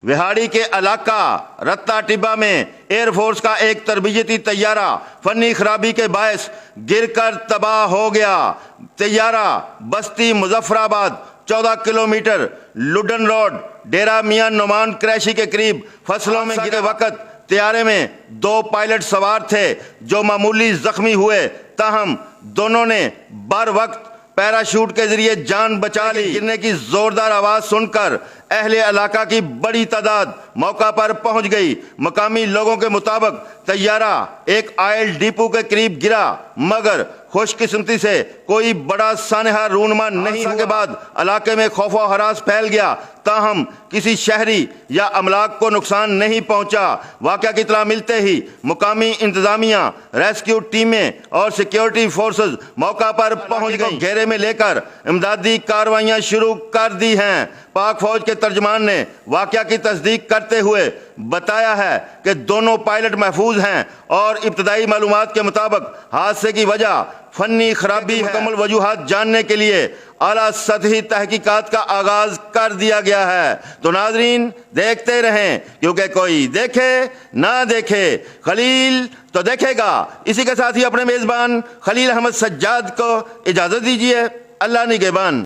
وہاڑی کے علاقہ رتا ٹبا میں ایئر فورس کا ایک تربیتی طیارہ فنی خرابی کے باعث گر کر تباہ ہو گیا۔ طیارہ بستی مظفر آباد 14 کلومیٹر لڈن روڈ ڈیرہ میاں نعمان قریشی کے قریب فصلوں میں گرے وقت طیارے میں 2 پائلٹ سوار تھے جو معمولی زخمی ہوئے، تاہم دونوں نے بر وقت پیراشوٹ کے ذریعے جان بچا لی۔ گرنے کی زوردار آواز سن کر اہل علاقہ کی بڑی تعداد موقع پر پہنچ گئی۔ مقامی لوگوں کے مطابق طیارہ ایک آئل ڈپو کے قریب گرا، مگر خوش قسمتی سے کوئی بڑا سانحہ رونما نہیں ہونے کے بعد علاقے میں خوف و ہراس پھیل گیا، تاہم کسی شہری یا املاک کو نقصان نہیں پہنچا۔ واقعہ کی اطلاع ملتے ہی مقامی انتظامیہ، ریسکیو ٹیمیں اور سیکیورٹی فورسز موقع پر پہنچ گئیں، گھیرے میں لے کر امدادی کارروائیاں شروع کر دی ہیں۔ پاک فوج کے ترجمان نے واقعہ کی تصدیق کرتے ہوئے بتایا ہے کہ دونوں پائلٹ محفوظ ہیں اور ابتدائی معلومات کے مطابق حادثے کی وجہ فنی خرابی ہے۔ مکمل وجوہات جاننے کے لیے اعلیٰ سطحی تحقیقات کا آغاز کر دیا گیا ہے۔ تو ناظرین دیکھتے رہیں، کیونکہ کوئی دیکھے نہ دیکھے خلیل تو دیکھے گا۔ اسی کے ساتھ ہی اپنے میزبان خلیل احمد سجاد کو اجازت دیجیے۔ اللہ نگہبان۔